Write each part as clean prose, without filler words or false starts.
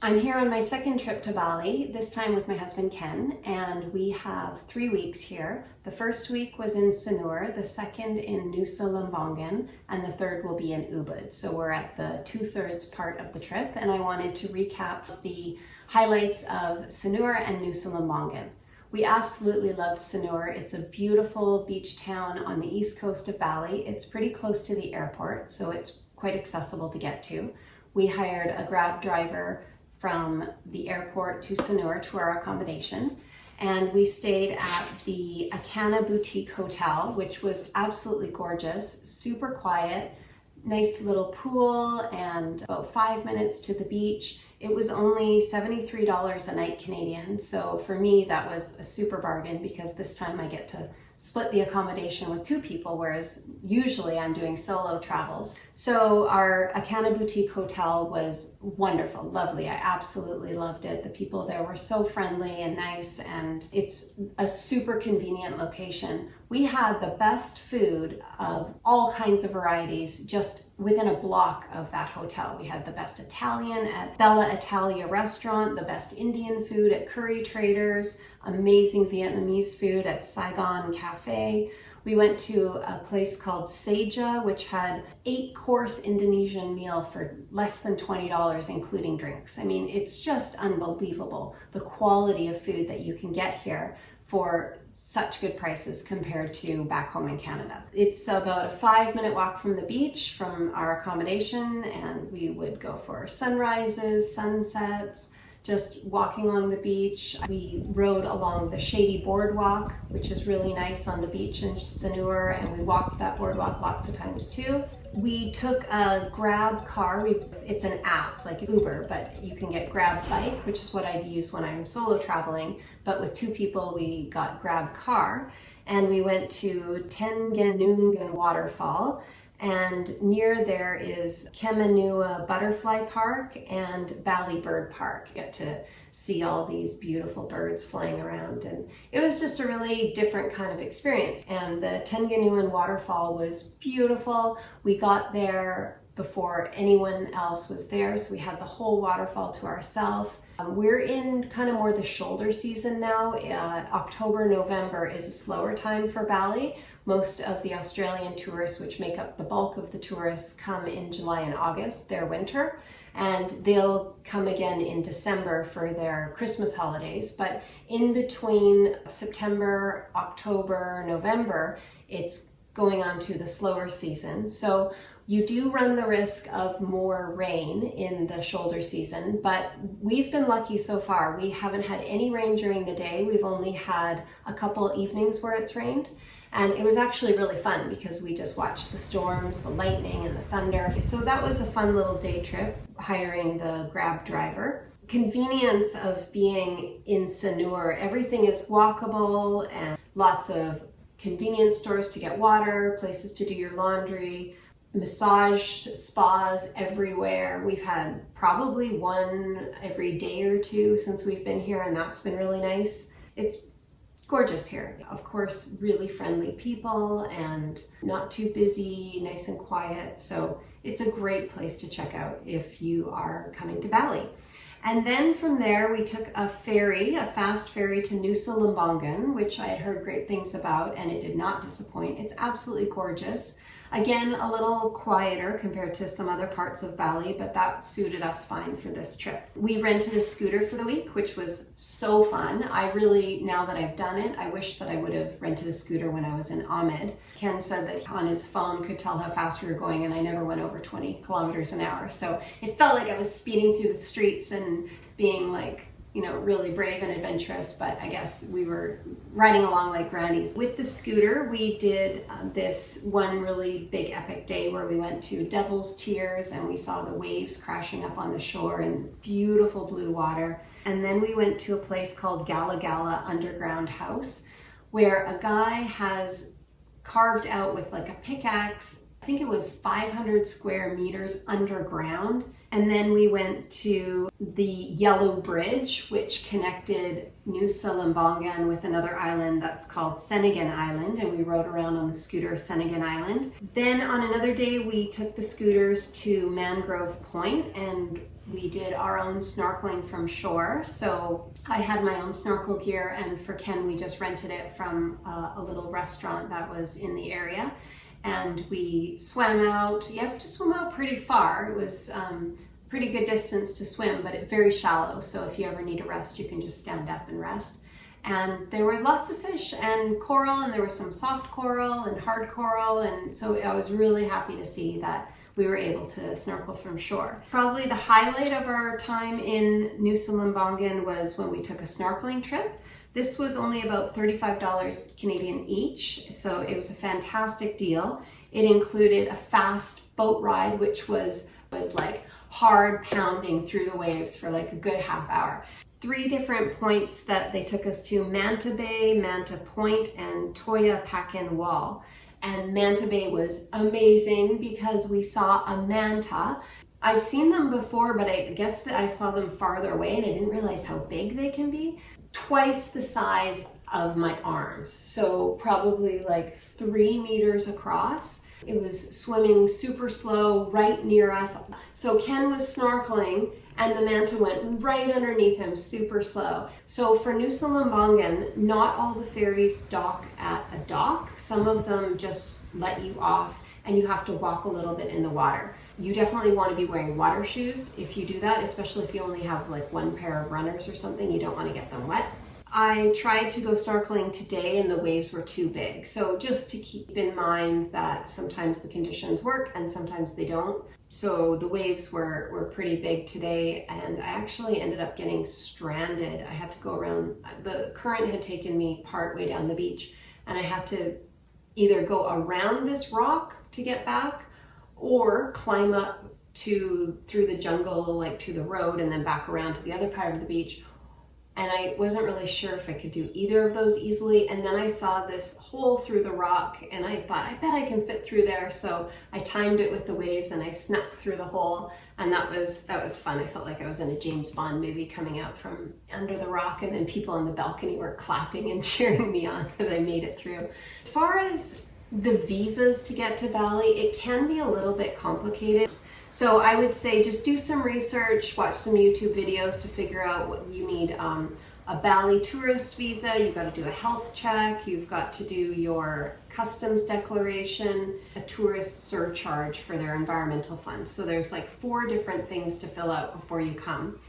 I'm here on my second trip to Bali, this time with my husband Ken, and we have 3 weeks here. The first week was in Sanur, the second in Nusa Lembongan, and the third will be in Ubud. So we're at the 2/3 part of the trip, and I wanted to recap the highlights of Sanur and Nusa Lembongan. We absolutely loved Sanur. It's a beautiful beach town on the east coast of Bali. It's pretty close to the airport, so it's quite accessible to get to. We hired a Grab driver from the airport to Sanur to our accommodation, and we stayed at the Akana Boutique Hotel, which was absolutely gorgeous, super quiet, nice little pool, and about 5 minutes to the beach. It was only $73 a night Canadian, so for me that was a super bargain because this time I get to split the accommodation with 2 people, whereas usually I'm doing solo travels. So our Akana Boutique Hotel was wonderful, lovely. I absolutely loved it. The people there were so friendly and nice, and it's a super convenient location. We had the best food of all kinds of varieties just within a block of that hotel. We had the best Italian at Bella Italia restaurant, the best Indian food at Curry Traders, amazing Vietnamese food at Saigon Cafe. We went to a place called Seja, which had 8-course Indonesian meal for less than $20, including drinks. I mean, it's just unbelievable, the quality of food that you can get here for such good prices compared to back home in Canada. It's about a 5-minute walk from the beach from our accommodation, and we would go for sunrises, sunsets, just walking along the beach. We rode along the shady boardwalk, which is really nice on the beach in Sanur, and we walked that boardwalk lots of times too. We took a Grab car. It's an app like Uber, but you can get Grab bike, which is what I use when I'm solo traveling. But with 2 people, we got Grab car, and we went to Tegenungan Waterfall. And near there is Kemenuh Butterfly Park and Bali Bird Park. You get to see all these beautiful birds flying around, and it was just a really different kind of experience. And the Tegenungan Waterfall was beautiful. We got there before anyone else was there, so we had the whole waterfall to ourselves. We're in kind of more the shoulder season now. October, November is a slower time for Bali. Most of the Australian tourists, which make up the bulk of the tourists, come in July and August, their winter, and they'll come again in December for their Christmas holidays. But in between September, October, November, it's going on to the slower season. So you do run the risk of more rain in the shoulder season, but we've been lucky so far. We haven't had any rain during the day. We've only had a couple evenings where it's rained. And it was actually really fun because we just watched the storms, the lightning and the thunder. So that was a fun little day trip, hiring the Grab driver. Convenience of being in Sanur, everything is walkable and lots of convenience stores to get water, places to do your laundry, massage spas everywhere. We've had probably one every day or 2 since we've been here, and that's been really nice. It's gorgeous here. Of course, really friendly people and not too busy, nice and quiet. So it's a great place to check out if you are coming to Bali. And then from there, we took a ferry, a fast ferry to Nusa Lembongan, which I had heard great things about, and it did not disappoint. It's absolutely gorgeous. Again, a little quieter compared to some other parts of Bali, but that suited us fine for this trip. We rented a scooter for the week, which was so fun. I really, now that I've done it, I wish that I would have rented a scooter when I was in Ahmed. Ken said that on his phone could tell how fast we were going, and I never went over 20 kilometers an hour. So it felt like I was speeding through the streets and being like, you know, really brave and adventurous, but I guess we were riding along like grannies. With the scooter, we did this one really big epic day where we went to Devil's Tears and we saw the waves crashing up on the shore and beautiful blue water. And then we went to a place called Gala Gala Underground House, where a guy has carved out with like a pickaxe, I think it was 500 square meters underground. And then we went to the Yellow Bridge, which connected Nusa Lembongan with another island that's called Senegan Island, and we rode around on the scooter Senegan Island. Then on another day, we took the scooters to Mangrove Point and We did our own snorkeling from shore. So I had my own snorkel gear, and for Ken, we just rented it from a little restaurant that was in the area. And we swam out. You have to swim out pretty far. It was pretty good distance to swim, but it's very shallow. So if you ever need a rest, you can just stand up and rest. And there were lots of fish and coral, and there was some soft coral and hard coral. And so I was really happy to see that we were able to snorkel from shore. Probably the highlight of our time in Nusa Lembongan was when we took a snorkeling trip. This was only about $35 Canadian each, so it was a fantastic deal. It included a fast boat ride, which was like hard pounding through the waves for like a good half hour. 3 different points that they took us to: Manta Bay, Manta Point, and Toya Pakin Wall. And Manta Bay was amazing because we saw a manta. I've seen them before, but I guess that I saw them farther away and I didn't realize how big they can be. Twice the size of my arms, so probably like 3 meters across. It was swimming super slow right near us. So Ken was snorkeling and the manta went right underneath him, super slow. So for Nusa Lembongan, not all the ferries dock at a dock. Some of them just let you off and you have to walk a little bit in the water. You definitely want to be wearing water shoes if you do that, especially if you only have like 1 pair of runners or something. You don't want to get them wet. I tried to go snorkeling today and the waves were too big. So just to keep in mind that sometimes the conditions work and sometimes they don't. So the waves were pretty big today, and I actually ended up getting stranded. I had to go around, the current had taken me part way down the beach, and I had to either go around this rock to get back or climb up through the jungle, like to the road, and then back around to the other part of the beach. And I wasn't really sure if I could do either of those easily. And then I saw this hole through the rock and I thought, I bet I can fit through there. So I timed it with the waves and I snuck through the hole. And that was fun. I felt like I was in a James Bond movie coming out from under the rock, and then people on the balcony were clapping and cheering me on because I made it through. As far as the visas to get to Bali, it can be a little bit complicated. So I would say just do some research, watch some YouTube videos to figure out what you need. A Bali tourist visa, you've got to do a health check, you've got to do your customs declaration, a tourist surcharge for their environmental fund. So there's like 4 different things to fill out before you come.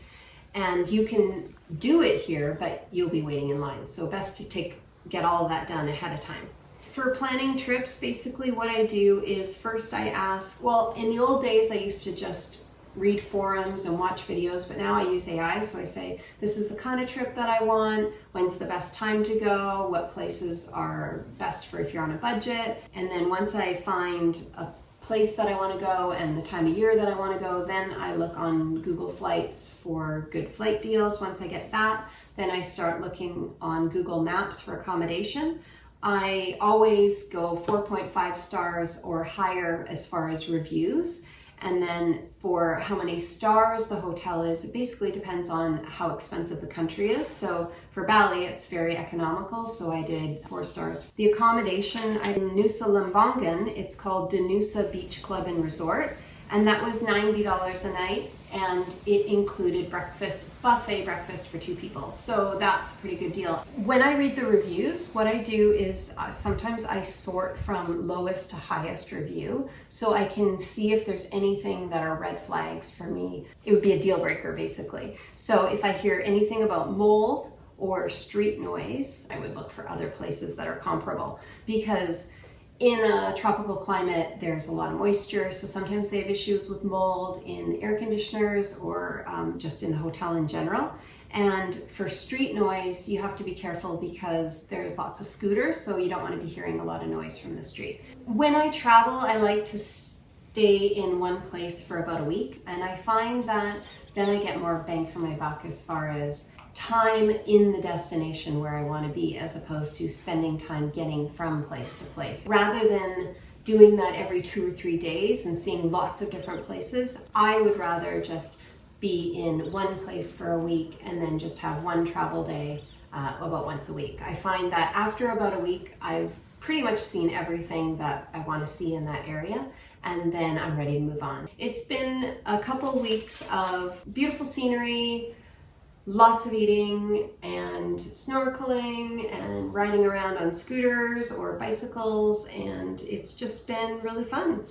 And you can do it here, but you'll be waiting in line. So best to get all of that done ahead of time. For planning trips, basically what I do is first I ask, well, in the old days I used to just read forums and watch videos, but now I use AI. So I say, this is the kind of trip that I want, when's the best time to go, what places are best for if you're on a budget. And then once I find a place that I want to go and the time of year that I want to go, then I look on Google Flights for good flight deals. Once I get that, then I start looking on Google Maps for accommodation. I always go 4.5 stars or higher as far as reviews. And then for how many stars the hotel is, it basically depends on how expensive the country is. So for Bali, it's very economical, so I did 4 stars. The accommodation in Nusa Lembongan, it's called Nusa Beach Club and Resort, and that was $90 a night, and it included buffet breakfast for 2 people. So that's a pretty good deal. When I read the reviews, what I do is sometimes I sort from lowest to highest review, so I can see if there's anything that are red flags for me. It would be a deal breaker, basically. So if I hear anything about mold or street noise, I would look for other places that are comparable, because in a tropical climate, there's a lot of moisture, so sometimes they have issues with mold in air conditioners or just in the hotel in general. And for street noise, you have to be careful because there's lots of scooters, so you don't want to be hearing a lot of noise from the street. When I travel, I like to stay in one place for about a week, and I find that then I get more bang for my buck as far as time in the destination where I want to be, as opposed to spending time getting from place to place. Rather than doing that every 2 or 3 days and seeing lots of different places, I would rather just be in one place for a week and then just have one travel day about once a week. I find that after about a week, I've pretty much seen everything that I want to see in that area, and then I'm ready to move on. It's been a couple weeks of beautiful scenery, lots of eating and snorkeling and riding around on scooters or bicycles, and it's just been really fun.